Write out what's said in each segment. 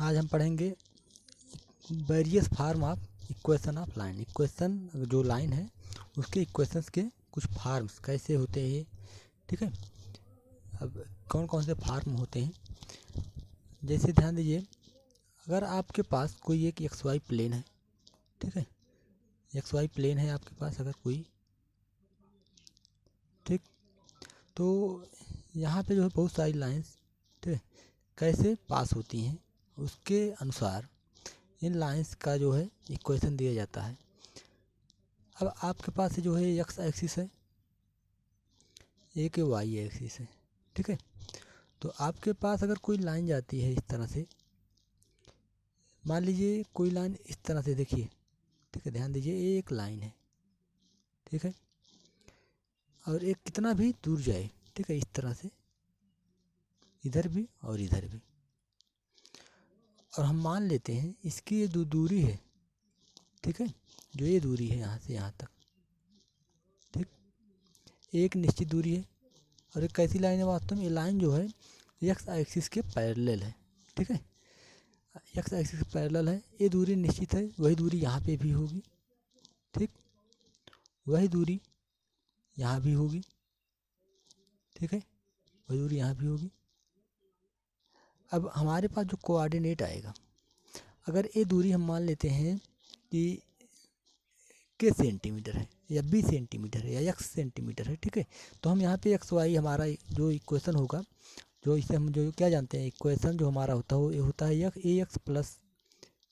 आज हम पढ़ेंगे various form of equation of line. Equation जो लाइन है उसके इक्वेशंस के कुछ फार्म्स कैसे होते हैं, ठीक है। अब कौन कौन से फार्म होते हैं, जैसे ध्यान दीजिए, अगर आपके पास कोई एक एक्स वाई प्लेन है, ठीक है, एक्स वाई प्लेन है आपके पास अगर कोई, ठीक, तो यहाँ पे जो है बहुत सारी लाइंस, ठीक है, कैसे पास होती हैं उसके अनुसार इन लाइंस का जो है इक्वेशन दिया जाता है। अब आपके पास जो है एक्स एक्सिस है, एक वाई एक्सिस है, ठीक है। तो आपके पास अगर कोई लाइन जाती है इस तरह से, मान लीजिए कोई लाइन इस तरह से, देखिए, ठीक है, ध्यान दीजिए, ये एक लाइन है, ठीक है, और एक कितना भी दूर जाए, ठीक है, इस तरह से इधर भी और इधर भी, और हम मान लेते हैं इसकी ये दूरी है, ठीक है, जो ये दूरी है यहाँ से यहाँ तक, ठीक, एक निश्चित दूरी है। और एक कैसी लाइन है, वास्तव में ये लाइन जो है एक्स एक्सिस के पैरेलल है, ठीक है, एक्स एक्सिस के पैरेलल है, ये दूरी निश्चित है, वही दूरी यहाँ पे भी होगी, ठीक, वही दूरी यहाँ भी होगी, ठीक है, वही दूरी यहाँ भी होगी। अब हमारे पास जो कोऑर्डिनेट आएगा, अगर ये दूरी हम मान लेते हैं कि के सेंटीमीटर है या बी सेंटीमीटर है या एक्स सेंटीमीटर है, ठीक है, तो हम यहाँ पे एक्स वाई हमारा जो इक्वेशन होगा, जो इसे हम जो क्या जानते हैं, इक्वेशन जो हमारा होता है वो ये होता है A X plus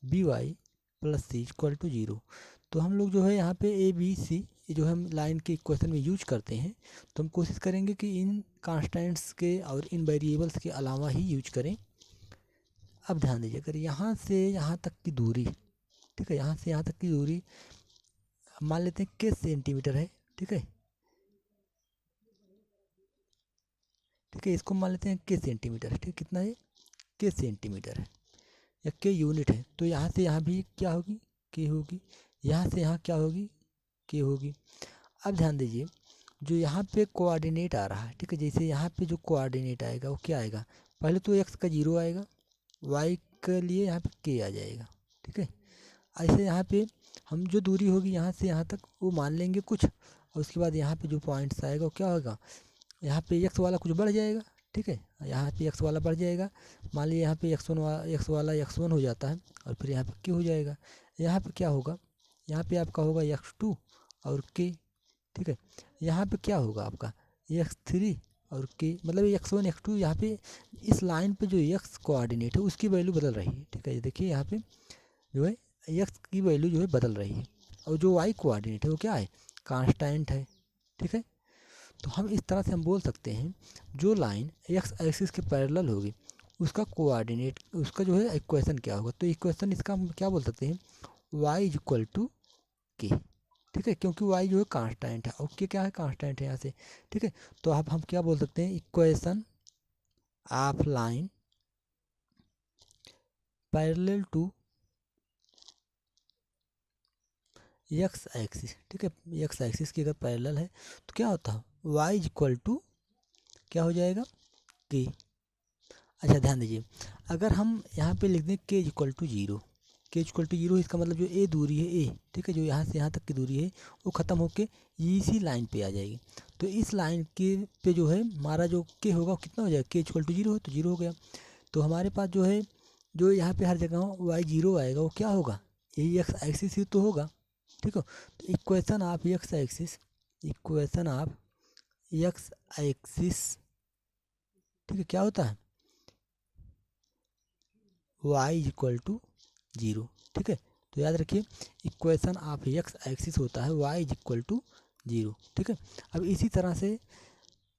B Y plus C equal to 0। तो हम लोग जो है यहाँ पे ए बी सी जो हम लाइन के इक्वेशन में यूज करते हैं, तो हम कोशिश करेंगे कि इन कांस्टेंट्स के और इन वेरिएबल्स के अलावा ही यूज करें। अब ध्यान दीजिए, अगर यहाँ से यहाँ तक की दूरी, ठीक है, यहाँ से यहाँ तक की दूरी मान लेते हैं के सेंटीमीटर है, ठीक है, ठीक है, इसको मान लेते हैं के सेंटीमीटर है, ठीक, कितना है, के सेंटीमीटर है या के यूनिट है। तो यहाँ से यहाँ भी क्या होगी, के होगी, यहाँ से यहाँ क्या होगी, के होगी। अब ध्यान दीजिए, जो यहाँ पे कोऑर्डिनेट आ रहा है, ठीक है, जैसे यहाँ पे जो कोऑर्डिनेट आएगा वो क्या आएगा, पहले तो एक्स का 0 आएगा, वाई के लिए यहाँ पे के आ जाएगा, ठीक है। ऐसे यहाँ पे हम जो दूरी होगी यहाँ से यहाँ तक वो मान लेंगे कुछ, और उसके बाद यहाँ पे जो पॉइंट्स आएगा वो क्या होगा, यहाँ पे एक्स वाला कुछ बढ़ जाएगा, ठीक है, यहाँ पे एक्स वाला बढ़ जाएगा, मान लीजिए यहाँ पे एक्स वाला x1 हो जाता है, और फिर यहाँ पे के हो जाएगा। यहाँ पे क्या होगा, यहाँ पे आपका होगा x2 और के, ठीक है, यहाँ पे क्या होगा आपका x3 और के, मतलब x1 x2, यहाँ पे इस लाइन पे जो x कोऑर्डिनेट है उसकी वैल्यू बदल रही है, ठीक है, देखिए यहाँ पे जो है x की वैल्यू जो है बदल रही है, और जो y कोऑर्डिनेट है वो क्या है, कांस्टेंट है, ठीक है। तो हम इस तरह से हम बोल सकते हैं जो लाइन एक्स एक्सिस के पैरेलल होगी उसका कोऑर्डिनेट, उसका जो है इक्वेशन क्या होगा, तो इक्वेशन इसका हम क्या बोल सकते हैं, y इज इक्वल टू के, ठीक है, क्योंकि y जो है कांस्टेंट है और के क्या है, कांस्टेंट है यहाँ से, ठीक है। तो अब हम क्या बोल सकते हैं, equation of line parallel to X axis, ठीक है, एक्स एक्सिस की अगर पैरेलल है तो क्या होता है, y इज इक्वल टू क्या हो जाएगा, के। अच्छा ध्यान दीजिए, अगर हम यहाँ पे लिख दें के इक्वल टू 0, के इक्वल टू 0, इसका मतलब जो ए दूरी है ए, ठीक है, जो यहाँ से यहाँ तक की दूरी है वो ख़त्म होके इसी लाइन पे आ जाएगी। तो इस लाइन के पे जो है हमारा जो के होगा वो कितना हो जाएगा, के इक्वल टू 0 है तो 0 हो गया। तो हमारे पास जो है, जो यहाँ पे हर जगह वाई 0 आएगा वो क्या होगा, यही एक्स एक्सिस ही तो होगा, ठीक है। तो equation of X axis, equation of X axis, ठीक है, क्या होता है, y इक्वल टू 0, ठीक है। तो याद रखिए, इक्वेशन ऑफ एक्स एक्सिस होता है y इज इक्वल टू 0, ठीक है। अब इसी तरह से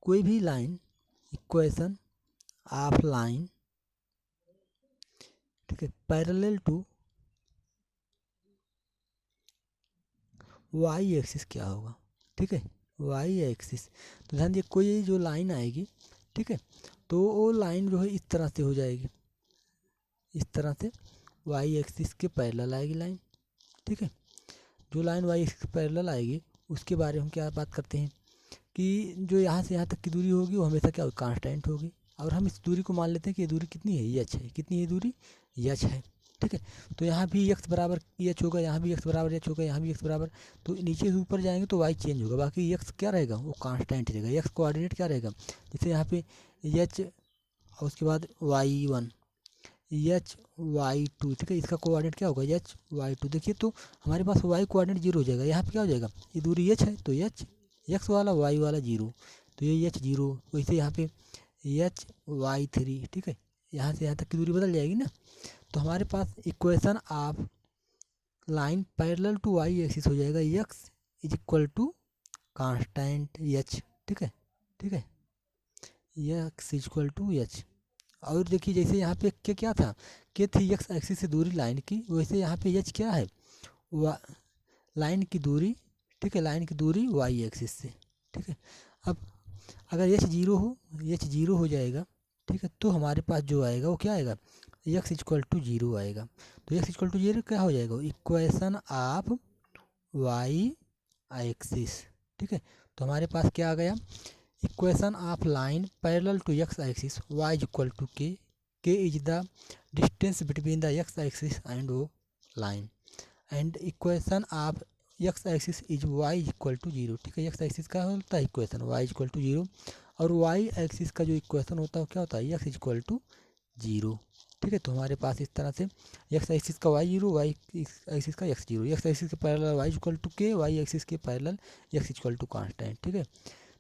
कोई भी लाइन, इक्वेशन ऑफ लाइन, ठीक है, पैरेलल टू y एक्सिस क्या होगा, ठीक है, y एक्सिस। तो ध्यान दिए, कोई जो लाइन आएगी, ठीक है, तो वो लाइन जो है इस तरह से हो जाएगी, इस तरह से y एक्सिस के पैरेलल आएगी लाइन, ठीक है। जो लाइन y एक्सिस के पैरेलल आएगी उसके बारे में हम क्या बात करते हैं कि जो यहाँ से यहाँ तक की दूरी होगी वो हमेशा क्या होगी, कांस्टेंट होगी, और हम इस दूरी को मान लेते हैं कि ये दूरी कितनी है, एच है। कितनी है दूरी, एच है। ठीक है, तो यहाँ भी एक्स बराबर एच होगा, यहाँ भी एक्स बराबर एच होगा, यहाँ भी एक्स बराबर, तो नीचे से ऊपर जाएंगे तो वाई चेंज होगा, बाकी एक्स क्या रहेगा, वो कांस्टेंट रहेगा। एक्स कोऑर्डिनेट क्या रहेगा, जैसे यहाँ पे एच और उसके बाद y1 y2, ठीक है, इसका कोऑर्डिनेट क्या होगा, y2। देखिए तो हमारे पास y कोऑर्डिनेट जीरो हो जाएगा, यहाँ पे क्या हो जाएगा, ये दूरी h है तो h x वाला y वाला जीरो, तो ये h जीरो। वैसे यहाँ पे h y3, ठीक है, यहाँ से यहाँ तक की दूरी बदल जाएगी ना। तो हमारे पास equation of line parallel to y axis हो जाएगा x is equal to constant h। ठीक है, ठीक है, x is equal to h। और देखिए जैसे यहाँ पे के क्या था, के थी एक्स एक्सिस से दूरी लाइन की, वैसे यहाँ पे एच क्या है, लाइन की दूरी, ठीक है, लाइन की दूरी वाई एक्सिस से। ठीक है, अब अगर एच जीरो हो जाएगा, ठीक है, तो हमारे पास जो आएगा वो क्या आएगा, एक्स इक्वल टू जीरो आएगा। तो एक्स इक्वल टू जीरो क्या हो जाएगा, इक्वेशन ऑफ वाई एक्सिस। ठीक है, तो हमारे पास क्या आ गया, equation of line parallel to X axis y is equal to K is the distance between the X axis and वो line, and equation of X axis is y is equal to zero. ठीक है, X axis का होता है equation y is equal to zero, और y axis का जो equation होता है क्या होता है, x is equal to zero. ठीक है, तो हमारे पास इस तरह से एक्स एक्सिस का y जीरो, y एक्सिस का x जीरो, एक्स एक्सिस के parallel y is equal to K, y axis के parallel x is equal to constant. ठीक है,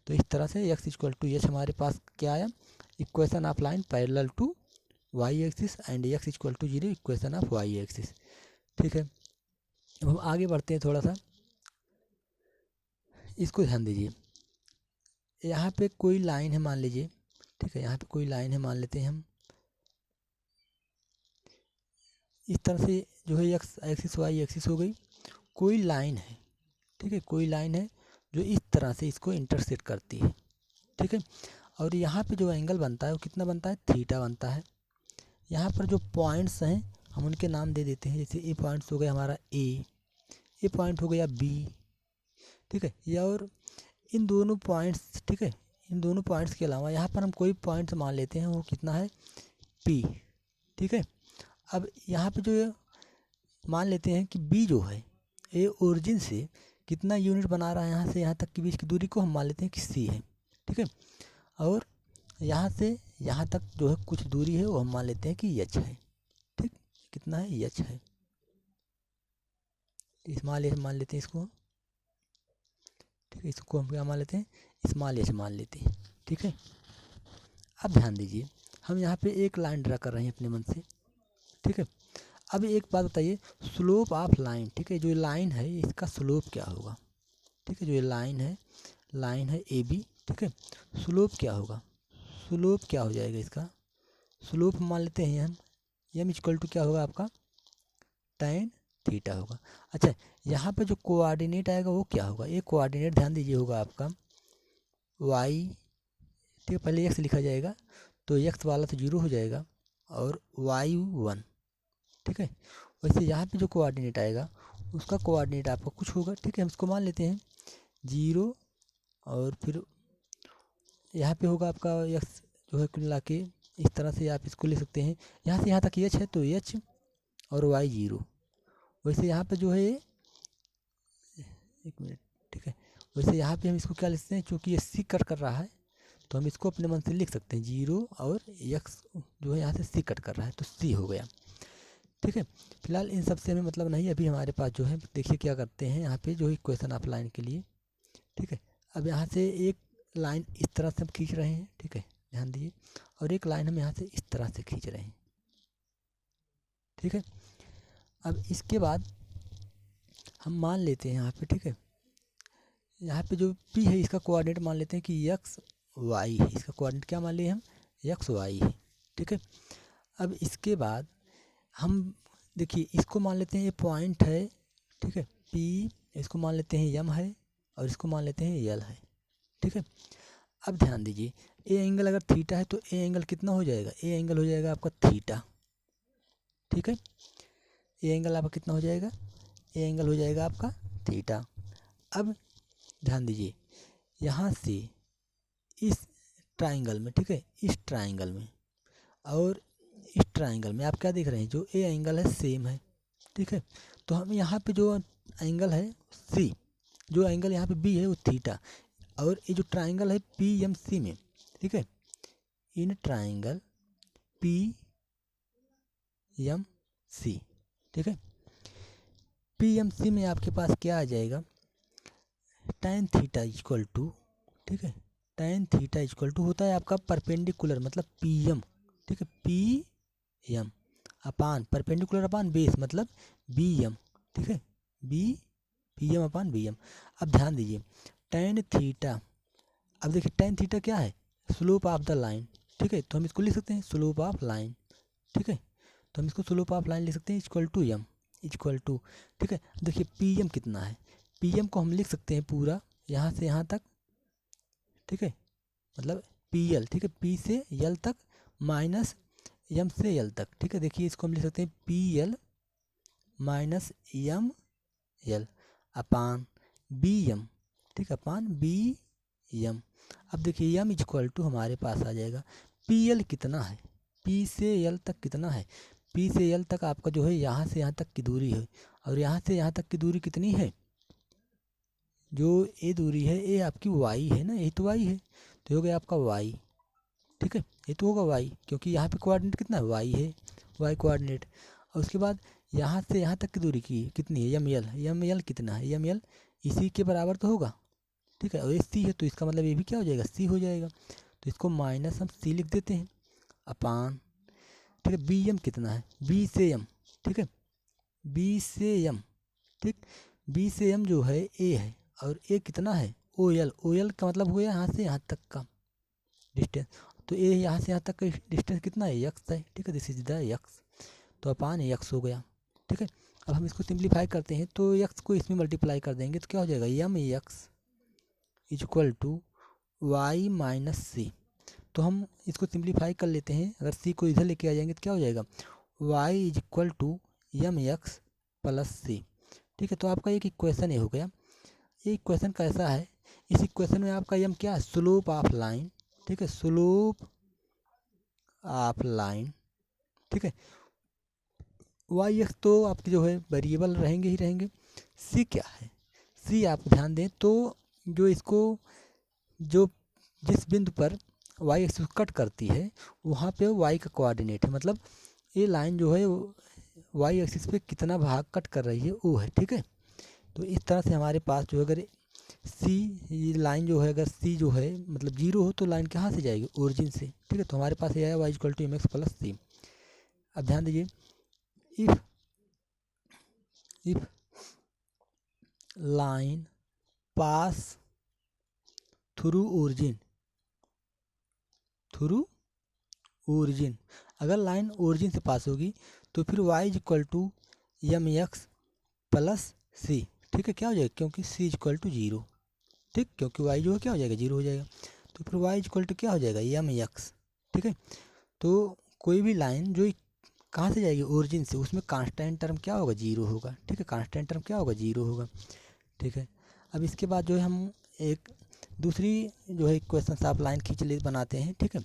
तो इस तरह से x इक्वल टू एच हमारे पास क्या आया, equation of line parallel to Y axis and x equal to zero, equation of Y axis. ठीक है, अब हम आगे बढ़ते हैं थोड़ा सा, इसको ध्यान दीजिए। यहाँ पे कोई लाइन है मान लीजिए, ठीक है, यहाँ पे कोई लाइन है मान लेते हैं हम, इस तरह से जो है x एक्सिस वाई एक्सिस हो गई, कोई लाइन है, ठीक है, कोई लाइन है जो इस तरह से इसको इंटरसेक्ट करती है। ठीक है, और यहाँ पे जो एंगल बनता है वो कितना बनता है, थीटा बनता है। यहाँ पर जो पॉइंट्स हैं हम उनके नाम दे देते हैं, जैसे ए पॉइंट्स हो गया हमारा ए पॉइंट हो गया बी। ठीक है, या और इन दोनों पॉइंट्स, ठीक है, इन दोनों पॉइंट्स के अलावा यहाँ पर हम कोई पॉइंट्स मान लेते हैं, वो कितना है पी। ठीक है, अब यहाँ पे जो मान लेते हैं कि बी जो है ए ओरिजिन से कितना यूनिट बना रहा है, यहाँ से यहाँ तक के बीच की दूरी को हम मान लेते हैं कि सी है। ठीक है, और यहाँ से यहाँ तक जो है कुछ दूरी है वो हम मान लेते हैं कि एच है। ठीक, कितना है, एच है, स्मॉल एच मान लेते हैं इसको। ठीक है, इसको हम क्या मान लेते हैं, स्मॉल एच मान लेते हैं। ठीक है, अब ध्यान दीजिए, हम यहाँ पे एक लाइन ड्रा कर रहे हैं अपने मन से। ठीक है, अब एक बात बताइए, स्लोप ऑफ लाइन, ठीक है, जो लाइन है इसका स्लोप क्या होगा। ठीक है, जो ये लाइन है ए बी, ठीक है, स्लोप क्या होगा, स्लोप क्या हो जाएगा इसका, स्लोप मान लेते हैं हम एम इक्वल टू क्या होगा आपका, tan थीटा होगा। अच्छा, यहाँ पे जो कोऑर्डिनेट आएगा वो क्या होगा, ये कोऑर्डिनेट ध्यान दीजिए होगा आपका y। ठीक है, पहले x लिखा जाएगा तो x वाला तो जीरो हो जाएगा और y1। ठीक है, वैसे यहाँ पे जो कोऑर्डिनेट आएगा उसका कोऑर्डिनेट आपका कुछ होगा। ठीक है, हम इसको मान लेते हैं जीरो, और फिर यहाँ पे होगा आपका x जो है कुल मिला के, इस तरह से आप इसको ले सकते हैं, यहाँ से यहाँ तक h है तो h और y जीरो। वैसे यहाँ पे जो है एक मिनट, ठीक है, वैसे यहाँ पे हम इसको क्या लिखते हैं, क्योंकि ये सी कट कर रहा है तो हम इसको अपने मन से लिख सकते हैं जीरो, और एक्स जो है यहाँ से सी कट कर रहा है तो सी हो गया। ठीक है, फिलहाल इन सब से हमें मतलब नहीं, अभी हमारे पास जो है देखिए क्या करते हैं यहाँ पे जो इक्वेशन ऑफ लाइन के लिए। ठीक है, अब यहाँ से एक लाइन इस तरह से हम खींच रहे हैं, ठीक है, ध्यान दीजिए, और एक लाइन हम यहाँ से इस तरह से खींच रहे हैं। ठीक है, अब इसके बाद हम मान लेते हैं यहाँ पे, ठीक है, यहाँ पे जो P है इसका कोऑर्डिनेट मान लेते हैं कि x y है, इसका कोऑर्डिनेट क्या मान लिए हम, x y है। ठीक है, अब इसके बाद हम देखिए इसको मान लेते हैं ये पॉइंट है, ठीक है, P, इसको मान लेते हैं m है, और इसको मान लेते हैं l है। ठीक है, अब ध्यान दीजिए, ए एंगल अगर थीटा है तो ए एंगल कितना हो जाएगा, ए एंगल हो जाएगा आपका थीटा। ठीक है, ए एंगल आपका कितना हो जाएगा, ए एंगल हो जाएगा आपका थीटा। अब ध्यान दीजिए, यहाँ से इस ट्राइंगल में, ठीक है, इस ट्राइंगल में और इस ट्राइंगल में आप क्या देख रहे हैं, जो ए एंगल है सेम है, ठीक है। तो हम यहाँ पे जो एंगल है सी, जो एंगल यहाँ पे बी है वो थीटा, और ये जो ट्राइंगल है पी एम सी में, ठीक है, in triangle P M C, ठीक है, पी एम सी में आपके पास क्या आ जाएगा, tan थीटा इक्वल टू, ठीक है, tan थीटा इक्वल टू होता है आपका परपेंडिकुलर, मतलब पी एम, ठीक है, P M upon perpendicular upon base, मतलब बी एम, ठीक है, B P M upon B M. अब ध्यान दीजिए tan थीटा, अब देखिए tan थीटा क्या है, स्लोप ऑफ द लाइन, ठीक है, तो हम इसको लिख सकते हैं स्लोप ऑफ लाइन, ठीक है, तो हम इसको स्लोप ऑफ लाइन लिख सकते हैं equal to M, equal to, ठीक है। देखिए पी एम कितना है, पी एम को हम लिख सकते हैं पूरा यहाँ से यहाँ तक, ठीक है, मतलब पी एल, ठीक है, पी से एल तक माइनस एम से एल तक, ठीक है। देखिए इसको हम लिख सकते हैं P L minus M L upon B M, ठीक है, अपान बी एम। अब देखिए एम इक्वल टू हमारे पास आ जाएगा, पी एल कितना है, पी से एल तक कितना है, पी से एल तक आपका जो है यहाँ से यहाँ तक की दूरी है, और यहाँ से यहाँ तक की दूरी कितनी है, जो ये दूरी है ये आपकी वाई है ना, ये तो वाई है, तो हो गया आपका वाई, ठीक है, ये तो होगा वाई, क्योंकि यहाँ पे कोऑर्डिनेट कितना है, वाई है, वाई कोऑर्डिनेट। और उसके बाद यहाँ से यहाँ तक की दूरी की कितनी है, एम एल कितना है, एम एल इसी के बराबर तो होगा, ठीक है, और ये सी है तो इसका मतलब ये भी क्या हो जाएगा, सी हो जाएगा, तो इसको माइनस हम सी लिख देते हैं अपान, ठीक है, बी एम कितना है, बी से एम, ठीक है, बी से एम, ठीक, बी से एम जो है ए है, और ए कितना है ओ एल, ओ एल का मतलब हो गया यहाँ से यहाँ तक का डिस्टेंस, तो ए यहाँ से यहाँ तक का डिस्टेंस कितना है, एक्स है, ठीक है, दिस इज द एक्स, तो अपान एक्स हो गया, ठीक है। अब हम इसको सिंप्लीफाई करते हैं तो एक्स को इसमें मल्टीप्लाई कर देंगे तो क्या हो जाएगा, M X equal to Y minus C, तो हम इसको सिंप्लीफाई कर लेते हैं, अगर सी को इधर लेके आ जाएंगे तो क्या हो जाएगा, Y is equal to M X plus C, ठीक है। तो आपका एक इक्वेशन ये हो गया, ये इक्वेशन कैसा है, इस इक्वेशन में आपका एम क्या है, स्लोप ऑफ लाइन, ठीक है, स्लोप ऑफ लाइन, ठीक है, वाई एक्स तो आपके जो है वेरिएबल रहेंगे ही रहेंगे, सी क्या है, सी आप ध्यान दें तो जो इसको, जो जिस बिंदु पर वाई एक्सिस कट करती है वहाँ पे वाई का कोऑर्डिनेट है, मतलब ये लाइन जो है वाई एक्सिस पे कितना भाग कट कर रही है वो है, ठीक है। तो इस तरह से हमारे पास जो अगर सी, ये लाइन जो है अगर सी जो है मतलब जीरो हो तो लाइन कहाँ से जाएगी, ओरिजिन से, ठीक है, तो हमारे पास ये आया Y equal to M X plus C. अब ध्यान दीजिए, if line pass through origin, through origin, अगर लाइन ओरिजिन से पास होगी तो फिर y is equal to M X plus C, ठीक है, क्या हो जाएगा, क्योंकि c is equal to zero, ठीक, क्योंकि y जो है क्या हो जाएगा, जीरो हो जाएगा, तो फिर y इज इक्वल टू क्या हो जाएगा, एम एक्स, ठीक है। तो कोई भी लाइन जो कहाँ से जाएगी, ओरिजिन से, उसमें कांस्टेंट टर्म क्या होगा, जीरो होगा, ठीक है, कांस्टेंट टर्म क्या होगा, जीरो होगा, ठीक है। अब इसके बाद जो है हम एक दूसरी जो है इक्वेशन आप लाइन खींच ले बनाते हैं, ठीक है,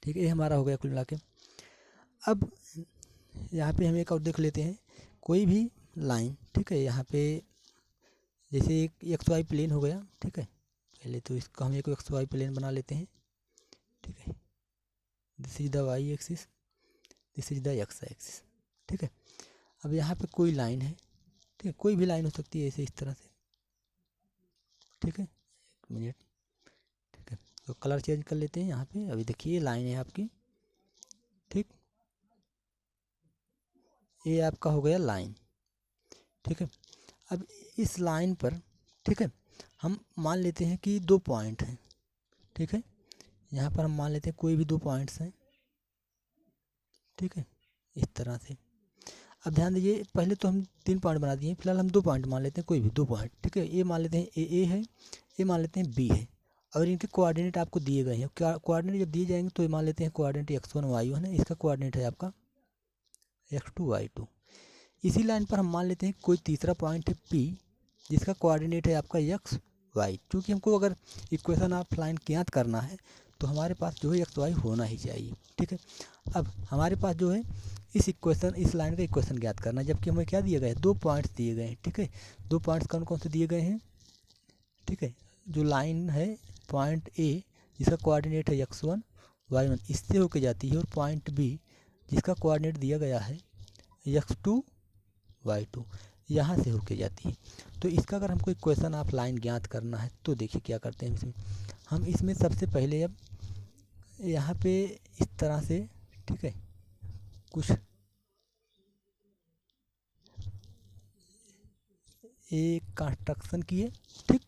ठीक है, ये हमारा हो गया कुल मिला के। अब यहाँ पे हम एक और देख लेते हैं, कोई भी लाइन, ठीक है, यहाँ पे जैसे एक एक्स वाई प्लेन हो गया, ठीक है, पहले तो इसका हम एक एक्स वाई प्लेन बना लेते हैं, ठीक है, this is the Y axis, this is the X axis, ठीक है। अब यहाँ पे कोई लाइन है, ठीक है, कोई भी लाइन हो सकती है ऐसे इस तरह से, ठीक है, एक मिनट, ठीक है, तो कलर चेंज कर लेते हैं यहाँ पे, अभी देखिए लाइन है आपकी, ठीक, ये आपका हो गया लाइन, ठीक है। अब इस लाइन पर, ठीक है, हम मान लेते हैं कि दो पॉइंट हैं, ठीक है, यहाँ पर हम मान लेते हैं कोई भी दो पॉइंट्स हैं, ठीक है, इस तरह से। अब ध्यान दीजिए, पहले तो हम तीन पॉइंट बना दिए, फिलहाल हम दो पॉइंट मान लेते हैं, कोई भी दो पॉइंट, ठीक है, ये मान लेते हैं ए है, ये मान लेते हैं बी है, और इनके कोऑर्डिनेट आपको दिए गए हैं, कोऑर्डिनेट जब दिए जाएंगे तो ये मान लेते हैं कोऑर्डिनेट x1 y1 है, इसका कोऑर्डिनेट है आपका x2 y2। इसी लाइन पर हम मान लेते हैं कोई तीसरा पॉइंट है P, जिसका कोऑर्डिनेट है आपका x वाई, क्योंकि हमको अगर इक्वेशन ऑफ लाइन ज्ञात करना है तो हमारे पास जो है एक्स वाई होना ही चाहिए। ठीक है, अब हमारे पास जो है इस लाइन का इक्वेशन ज्ञात करना है, जबकि हमें क्या दिए गए हैं, 2 पॉइंट्स दिए गए हैं। ठीक है, 2 पॉइंट्स कौन कौन से दिए गए हैं। ठीक है, जो लाइन है पॉइंट ए जिसका कोऑर्डिनेट है x1 y1 इससे होके जाती है, और पॉइंट बी जिसका कोऑर्डिनेट दिया गया है x2 y2 यहाँ से होके जाती है। तो इसका अगर हमको इक्वेशन ऑफ लाइन ज्ञात करना है तो देखिए क्या करते हैं इसमें। हम इसमें सबसे पहले अब यहाँ पे इस तरह से, ठीक है, कुछ एक कंस्ट्रक्शन किए। ठीक,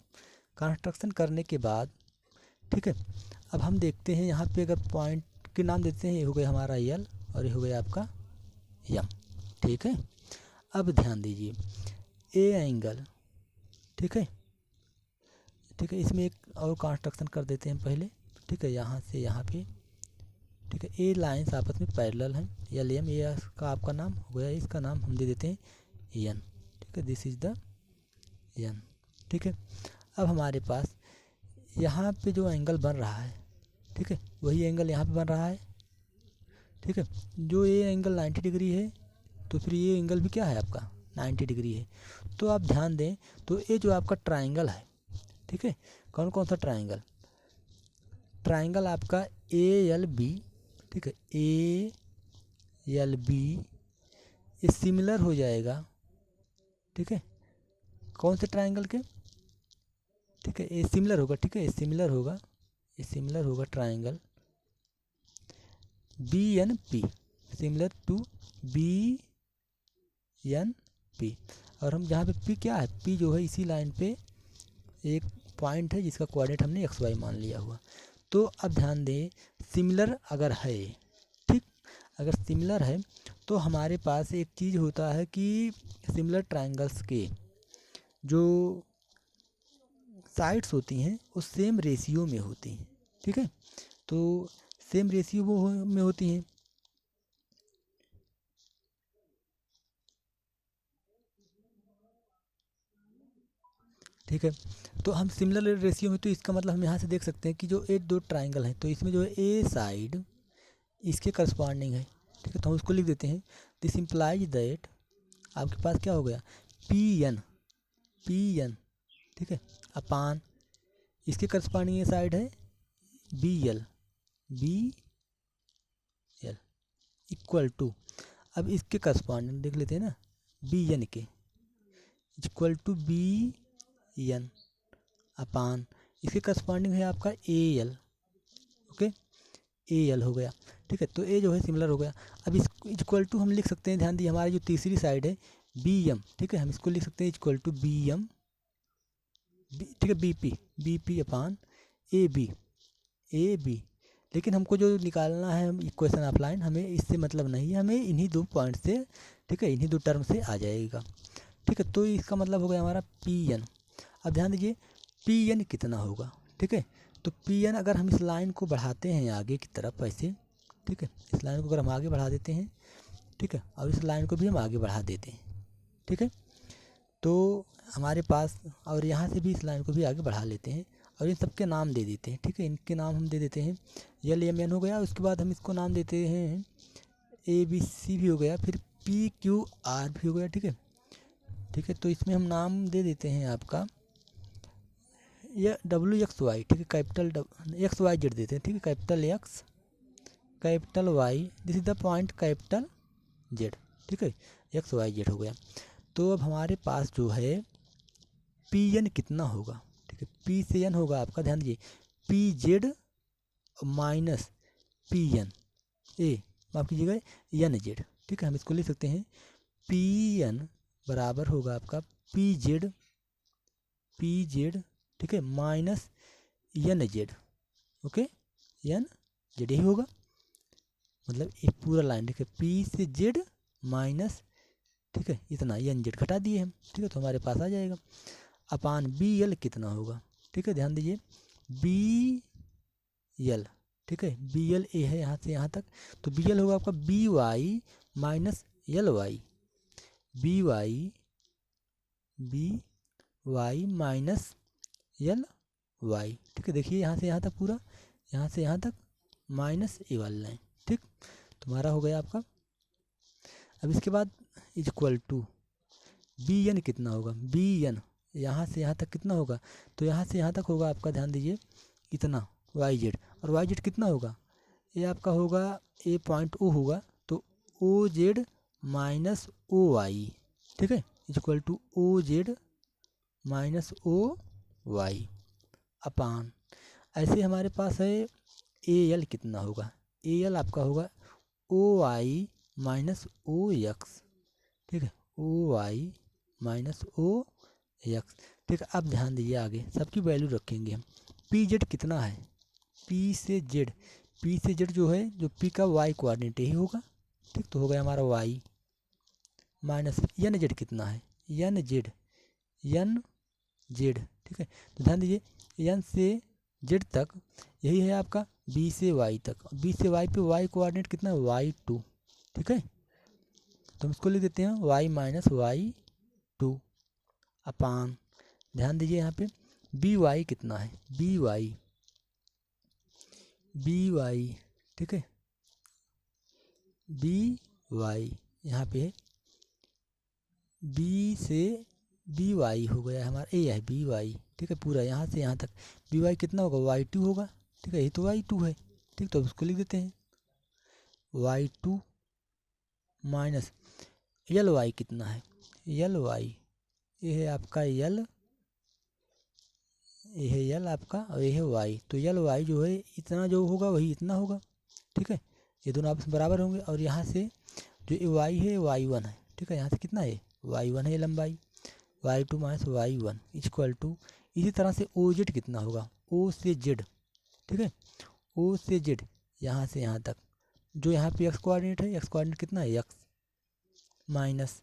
कंस्ट्रक्शन करने के बाद, ठीक है, अब हम देखते हैं यहाँ पे अगर पॉइंट के नाम देते हैं, ये हो गया हमारा यल और ये हो गया आपका यम। ठीक है, अब ध्यान दीजिए ए एंगल, ठीक है, ठीक है, इसमें एक और कंस्ट्रक्शन कर देते हैं पहले। ठीक है, यहाँ से यहाँ पे, ठीक है, ए लाइंस आपस में पैरेलल हैं, यल एम, ये का आपका नाम हो गया, इसका नाम हम दे देते हैं एन। ठीक है, दिस इज द एन। ठीक है, अब हमारे पास यहाँ पे जो एंगल बन रहा है, ठीक है, वही एंगल यहाँ पे बन रहा है। ठीक है, जो ये एंगल 90 डिग्री है तो फिर ये एंगल भी क्या है आपका 90 डिग्री है। तो आप ध्यान दें, तो ये जो आपका ट्राइंगल है, ठीक है, कौन कौन सा ट्राइंगल, ट्राइंगल आपका ए एल बी, ठीक है, ए एल बी ये सिमिलर हो जाएगा। ठीक है, कौन से ट्राइंगल के, ठीक है, ये सिमिलर होगा। ठीक है, ये सिमिलर होगा, ये सिमिलर होगा triangle B N P, similar to B N P. और हम जहाँ पे पी क्या है, पी जो है इसी लाइन पे एक पॉइंट है जिसका कोऑर्डिनेट हमने एक्स वाई मान लिया हुआ। तो अब ध्यान दें, सिमिलर अगर है, ठीक, अगर सिमिलर है तो हमारे पास एक चीज़ होता है कि सिमिलर ट्राइंगल्स के जो साइड्स होती हैं वो सेम रेशियो में होती हैं। ठीक है, तो सेम रेशियो में होती हैं। ठीक है, तो हम सिमिलर रेशियो में, तो इसका मतलब हम यहाँ से देख सकते हैं कि जो ये 2 ट्राइंगल हैं तो इसमें जो है ए साइड इसके करस्पॉन्डिंग है। ठीक है, तो हम उसको लिख देते हैं, दिस इम्प्लाइज दैट आपके पास क्या हो गया पी एन, ठीक है, अपान इसके करस्पॉन्डिंग ये साइड है बी एल इक्वल टू, अब इसके करस्पॉन्डिंग देख लेते हैं ना, बी एन के इक्वल टू बी एन अपान इसके करस्पॉन्डिंग है आपका A L. Okay, A L हो गया। ठीक है, तो ए जो है सिमिलर हो गया। अब इस इक्वल टू हम लिख सकते हैं, ध्यान दिए हमारी जो तीसरी साइड है बी एम, ठीक है, हम इसको लिख सकते हैं इक्वल टू बी एम, ठीक है, B P upon A B. लेकिन हमको जो निकालना है इक्वेशन ऑफ लाइन, हमें इससे मतलब नहीं है, हमें इन्हीं 2 पॉइंट से, ठीक है, इन्हीं 2 टर्म से आ जाएगा। ठीक है, तो इसका मतलब हो गया हमारा पी एन। अब ध्यान दीजिए पी एन कितना होगा। ठीक है, तो पी एन अगर हम इस लाइन को बढ़ाते हैं आगे की तरफ ऐसे, ठीक है, इस लाइन को अगर हम आगे बढ़ा देते हैं, ठीक है, और इस लाइन को भी हम आगे बढ़ा देते हैं, ठीक है, तो हमारे पास, और यहाँ से भी इस लाइन को भी आगे बढ़ा लेते हैं और इन सबके नाम दे देते हैं। ठीक है, इनके नाम हम दे देते हैं यल एम एन हो गया, उसके बाद हम इसको नाम देते हैं ए बी सी भी हो गया, फिर पी क्यू आर भी हो गया। ठीक है, ठीक है, तो इसमें हम नाम दे देते हैं आपका ये डब्ल्यू एक्स वाई, ठीक है, कैपिटल एक्स वाई जेड देते हैं। ठीक है, capital X capital Y, this is the point capital Z. ठीक है, एक्स वाई जेड हो गया। तो अब हमारे पास जो है पी एन कितना होगा, ठीक है, पी से एन होगा आपका, ध्यान दीजिए P Z minus P N A, माफ कीजिएगा एन जेड। ठीक है, हम इसको लिख सकते हैं पी एन बराबर होगा आपका पी जेड, ठीक है, minus N Z. Okay, N Z ही होगा, मतलब एक पूरा लाइन, ठीक है, पी से जेड माइनस, ठीक है, इतना एन जेड घटा दिए हम। ठीक है, तो हमारे पास आ जाएगा अपान बी एल कितना होगा। ठीक है, ध्यान दीजिए बी एल, ठीक है, बी एल ए है यहाँ से यहाँ तक, तो बी एल होगा आपका B Y minus L Y, B Y minus L Y. ठीक है, देखिए यहाँ से यहाँ तक पूरा, यहाँ से यहाँ तक माइनस ए वाली लाइन। ठीक, तुम्हारा हो गया आपका। अब इसके बाद is equal to B N कितना होगा, बी एन यहाँ से यहाँ तक कितना होगा, तो यहाँ से यहाँ तक होगा आपका, ध्यान दीजिए इतना वाई जेड, और वाई जेड कितना होगा, ये आपका होगा ए पॉइंट ओ होगा, तो O Z minus O Y. ठीक है, is equal to O Z minus O Y upon, ऐसे हमारे पास है ए एल कितना होगा, ए एल आपका होगा ओ वाई माइनस ओ एक्स। ठीक है, ओ वाई माइनस ओ एक्स। ठीक है, अब ध्यान दीजिए आगे सबकी वैल्यू रखेंगे हम। पी जेड कितना है, पी से जेड, पी से जेड जो है, जो पी का वाई कोऑर्डिनेट ही होगा। ठीक, तो हो गया हमारा वाई माइनस एन जेड कितना है, एन जेड, एन जेड। ठीक है, तो ध्यान दीजिए एन से जेड तक यही है आपका बी से वाई तक, बी से वाई पे वाई कोऑर्डिनेट कितना है, वाई टू। ठीक है, तो हम इसको लिख देते हैं Y minus Y two upon, ध्यान दीजिए यहाँ पे बी वाई कितना है, बी वाई, बी वाई। ठीक है, बी वाई यहाँ पे है, बी से बी वाई हो गया हमारा, ए है बी वाई। ठीक है, पूरा यहाँ से यहाँ तक बी वाई कितना होगा, वाई टू होगा। ठीक है, यही तो वाई टू है। ठीक, तो अब इसको लिख देते हैं Y two minus L Y कितना है, यल वाई, ये है आपका यल, ये है यल आपका, और ये है वाई, तो यल वाई जो है इतना जो होगा वही इतना होगा। ठीक है, ये दोनों आपस में बराबर होंगे, और यहाँ से जो ये वाई है वाई वन है। ठीक है, यहाँ से कितना है, वाई वन है लंबाई, Y two minus Y one equal to, इसी तरह से ओ जेड कितना होगा, ओ से जेड। ठीक है, ओ से जेड यहाँ से यहाँ तक, जो यहाँ पे एक्स कोऑर्डिनेट है, एक्स कोऑर्डिनेट कितना है एक्स माइनस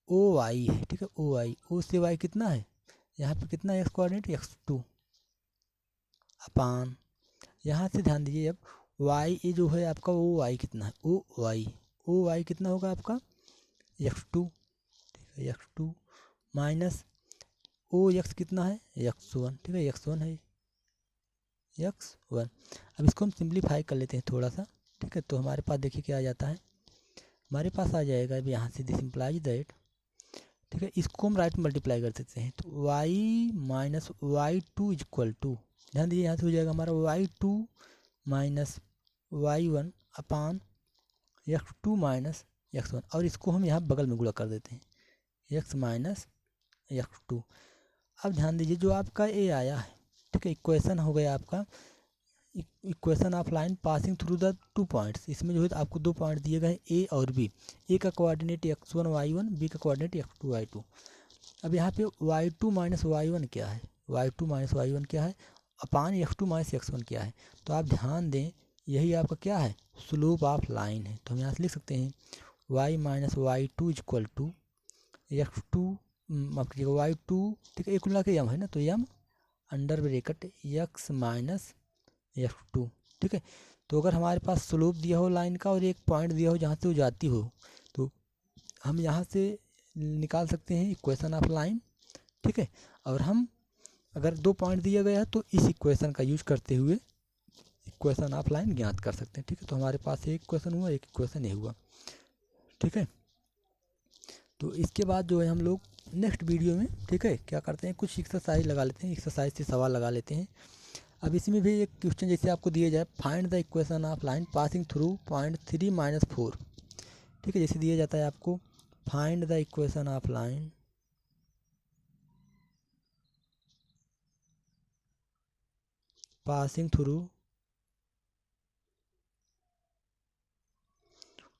ओ वाई है। ठीक है, ओ वाई, ओ से वाई कितना है, यहाँ पे कितना है x coordinate X two upon, यहाँ से ध्यान दीजिए अब वाई ये जो है आपका ओ वाई कितना है, ओ वाई कितना होगा आपका एक्स टू। ठीक है, X two minus O X कितना है एक्स वन। ठीक है, एक्स वन है एक्स वन। अब इसको हम सिंप्लीफाई कर लेते हैं थोड़ा सा। ठीक है, तो हमारे पास देखिए क्या आ जाता है, हमारे पास आ जाएगा अब यहाँ से दिस इम्प्लाइज दैट। ठीक है, इसको हम राइट मल्टीप्लाई कर सकते हैं, तो Y minus Y two is equal to, ध्यान दीजिए यहाँ से हो जाएगा हमारा Y two minus Y one upon X two minus X one, और इसको हम यहाँ बगल में गुणा कर देते हैं एक्स माइनस एक्स टू। अब ध्यान दीजिए जो आपका ए आया है, ठीक है, इक्वेशन हो गया आपका equation of line passing through the two points. इसमें जो है आपको दो पॉइंट दिए गए ए और बी, ए का coordinate X one Y one, B का coordinate X two Y two. अब यहाँ पे Y two minus Y one क्या है, Y two minus Y one क्या है upon X two minus X one क्या है। तो आप ध्यान दें यही आपका क्या है स्लोप ऑफ लाइन है, तो हम यहाँ से लिख सकते हैं Y minus Y two is equal to X two, माफ कीजिएगा वाई टू, ठीक है, एक मिला के यम है ना, तो M under bracket X minus X two. ठीक है, तो अगर हमारे पास स्लोप दिया हो लाइन का और एक पॉइंट दिया हो जहाँ से वो जाती हो, तो हम यहाँ से निकाल सकते हैं इक्वेशन ऑफ लाइन। ठीक है, और हम अगर दो पॉइंट दिया गया है तो इस इक्वेशन का यूज करते हुए इक्वेशन ऑफ लाइन ज्ञात कर सकते हैं। ठीक है, तो हमारे पास एक इक्वेशन हुआ, एक इक्वेशन ये हुआ। ठीक है, तो इसके बाद जो है हम लोग नेक्स्ट वीडियो में, ठीक है, क्या करते हैं कुछ एक्सरसाइज लगा लेते हैं, एक्सरसाइज से सवाल लगा लेते हैं। अब इसमें भी एक क्वेश्चन जैसे आपको दिया जाए find the equation of line passing through point three minus four. ठीक है, जैसे दिया जाता है आपको find the equation of line passing through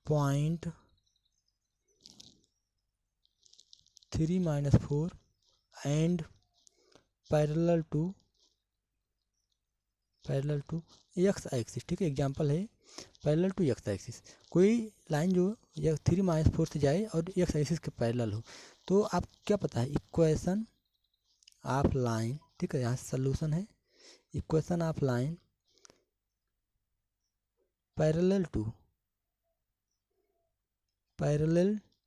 point three minus four and parallel to X axis. ठीक है, एग्जांपल है पैरेलल टू एक्स एक्सिस, कोई लाइन जो थ्री माइनस फोर से जाए और एक्स एक्सिस के पैरेलल हो, तो आप क्या पता है इक्वेशन ऑफ लाइन। ठीक है, यहाँ सोल्यूशन है equation of line parallel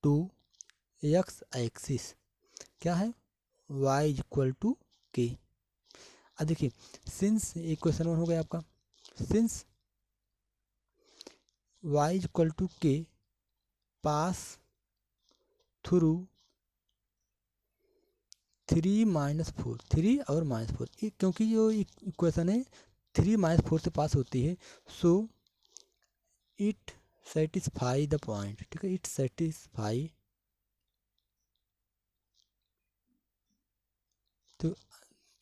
to X axis क्या है y इक्वल टू के। अब देखिए सिंस इक्वेशन 1 हो गया आपका, सिंस y इक्वल टू के पास थ्रू 3 - 4, 3 और -4, क्योंकि जो इक्वेशन है 3 - 4 से पास होती है, so it satisfy the point, ठीक है, इट सेटिस्फाई, तो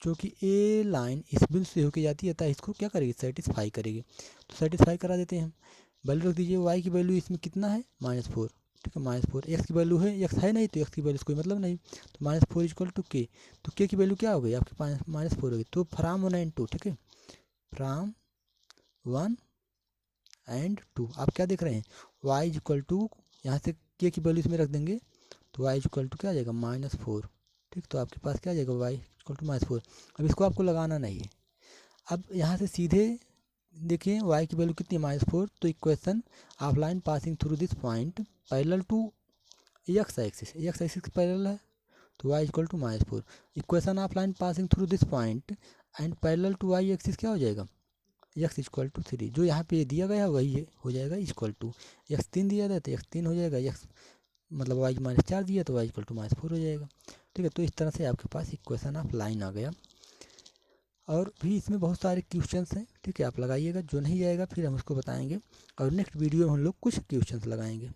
जो कि ए लाइन इस बिंदु से होकर जाती है, अतः इसको क्या करेगी, सेटिस्फाई करेगी। तो सेटिस्फाई करा देते हैं हम, वैल्यू रख दीजिए, वाई की वैल्यू इसमें कितना है -4, ठीक है -4, एक्स की वैल्यू है, एक्स है नहीं तो एक्स की वैल्यू से कोई मतलब नहीं, तो -4 इक्वल टू के, तो के की वैल्यू क्या हो गई आपके पास -4 होगी, तो फ्राम 1 and 2, ठीक है, फ्राम 1 and 2 आप क्या देख रहे हैं, वाई इक्वल टू, यहाँ से के की वैल्यू इसमें रख देंगे तो वाई इक्वल टू क्या आ जाएगा -4, ठीक, तो आपके पास क्या आ जाएगा वाई इक्वल टू -4। अब इसको आपको लगाना नहीं है, अब यहाँ से सीधे देखिए y की वैल्यू कितनी है -4, तो equation of line passing through this point parallel to X axis, X axis parallel है, तो y equal to -4, equation of line passing through this point and parallel to y axis क्या हो जाएगा, x equal to 3, जो यहाँ पे दिया गया वही हो जाएगा इक्वल टू, x 3 दिया था तो x 3 हो जाएगा, x मतलब y -4 दिया तो y इक्वल टू -4 हो जाएगा, ठीक है। तो इस तरह से आपके पास इक्वेशन ऑफ लाइन आ गया, और भी इसमें बहुत सारे क्वेश्चंस हैं, ठीक है, आप लगाइएगा, जो नहीं आएगा फिर हम उसको बताएंगे, और नेक्स्ट वीडियो में हम लोग कुछ क्वेश्चंस लगाएंगे।